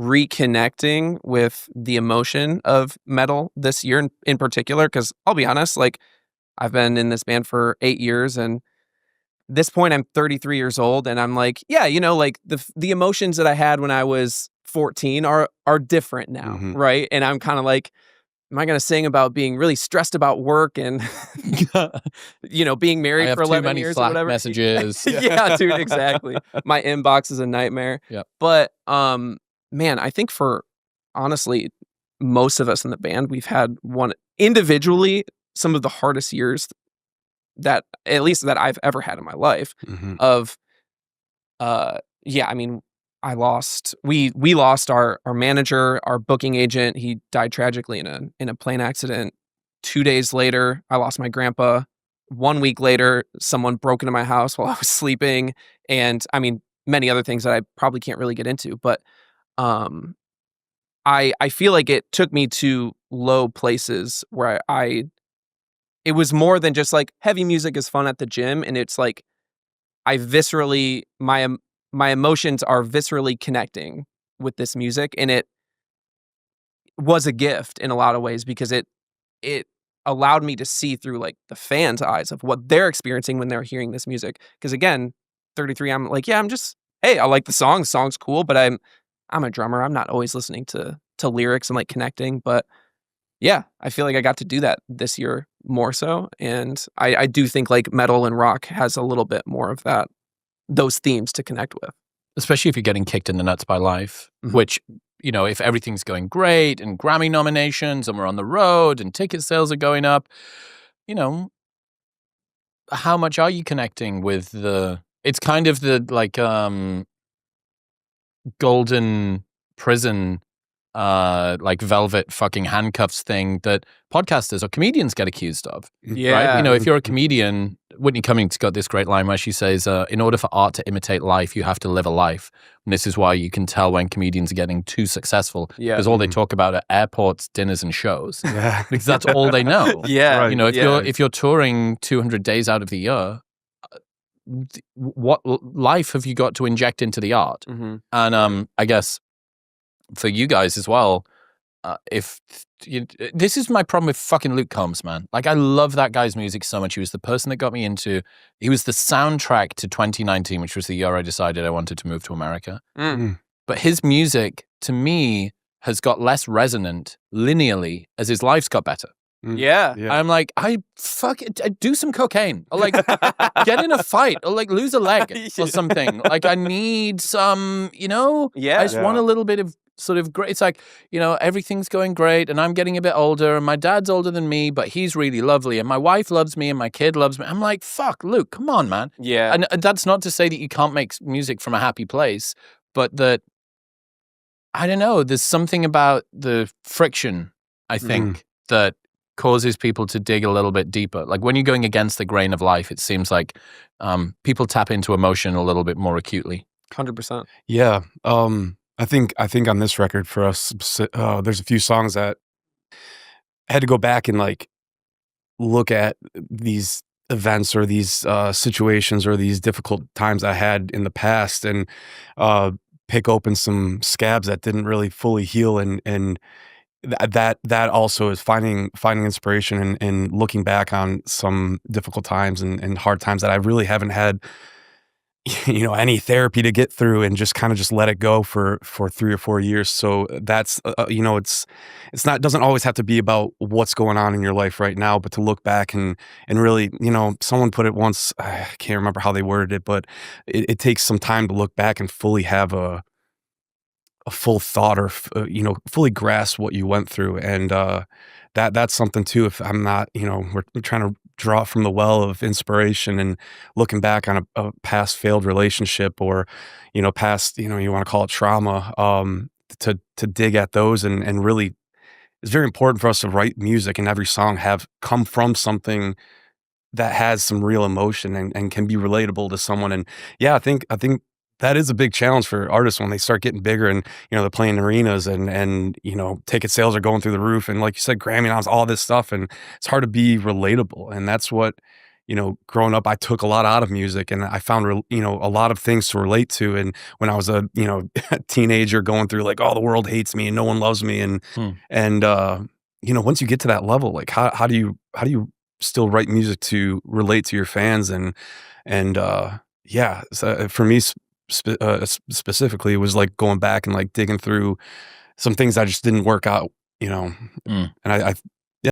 reconnecting with the emotion of metal this year in particular, because I'll be honest, like I've been in this band for 8 years, and this point I'm 33 years old, and I'm like, yeah, like the emotions that I had when I was 14 are different now, right? And I'm kind of like, am I going to sing about being really stressed about work and being married for 11 years or whatever? Messages. Yeah, dude, exactly. My inbox is a nightmare. Yeah. But man, I think for honestly most of us in the band, we've had one individually some of the hardest years that at least that I've ever had in my life of I mean, we lost our manager, our booking agent. He died tragically in a plane accident. 2 days later, I lost my grandpa. 1 week later, someone broke into my house while I was sleeping, and I mean many other things that I probably can't really get into, but I feel like it took me to low places where it was more than just like heavy music is fun at the gym, and it's like I viscerally my emotions are viscerally connecting with this music, and it was a gift in a lot of ways because it allowed me to see through like the fans' eyes of what they're experiencing when they're hearing this music. Because again, 33, I'm like, yeah, hey, I like the song. The song's cool, but I'm a drummer. I'm not always listening to lyrics and like connecting, but yeah, I feel like I got to do that this year more so. And I do think like metal and rock has a little bit more of those themes to connect with. Especially if you're getting kicked in the nuts by life, which, if everything's going great and Grammy nominations and we're on the road and ticket sales are going up, how much are you connecting with it's kind of the like golden prison like velvet fucking handcuffs thing that podcasters or comedians get accused of. Yeah. Right? If you're a comedian, Whitney Cummings got this great line where she says, in order for art to imitate life, you have to live a life. And this is why you can tell when comedians are getting too successful. Yeah. Because all they talk about are airports, dinners, and shows. Yeah. Because that's all they know. Yeah. Right. If you're touring 200 days out of the year, what life have you got to inject into the art? And I guess for you guys as well, this is my problem with fucking Luke Combs, man. Like, I love that guy's music so much. He was the person that got me into. He was the soundtrack to 2019, which was the year I decided I wanted to move to America. But his music, to me, has got less resonant linearly as his life's got better. Yeah. I'm like, I do some cocaine, or like get in a fight, or like lose a leg or something. Like, I need some, I just want a little bit of sort of great. It's like, everything's going great and I'm getting a bit older and my dad's older than me, but he's really lovely and my wife loves me and my kid loves me. I'm like, fuck, Luke, come on, man. Yeah. And that's not to say that you can't make music from a happy place, but that, I don't know, there's something about the friction, I think, that causes people to dig a little bit deeper. Like when you're going against the grain of life, it seems like people tap into emotion a little bit more acutely. 100%. Yeah. I think on this record for us, there's a few songs that I had to go back and like look at these events or these situations or these difficult times I had in the past and pick open some scabs that didn't really fully heal and that also is finding inspiration and looking back on some difficult times and hard times that I really haven't had any therapy to get through and just kind of just let it go for 3 or 4 years. So that's it's not, doesn't always have to be about what's going on in your life right now, but to look back and really, someone put it once, I can't remember how they worded it, but it takes some time to look back and fully have a full thought or fully grasp what you went through. And that's something too. If I'm not, we're trying to draw from the well of inspiration and looking back on a past failed relationship or past, you want to call it trauma, to dig at those and really, it's very important for us to write music and every song have come from something that has some real emotion and can be relatable to someone. And yeah, I think that is a big challenge for artists when they start getting bigger and, they're playing arenas and, ticket sales are going through the roof. And like you said, Grammy noms, all this stuff. And it's hard to be relatable. And that's what, you know, growing up, I took a lot out of music, and I found, you know, a lot of things to relate to. And when I was a, you know, teenager going through like, oh, the world hates me and no one loves me. And you know, once you get to that level, like how do you still write music to relate to your fans? And yeah, so for me specifically, it was like going back and like digging through some things that just didn't work out, you know. And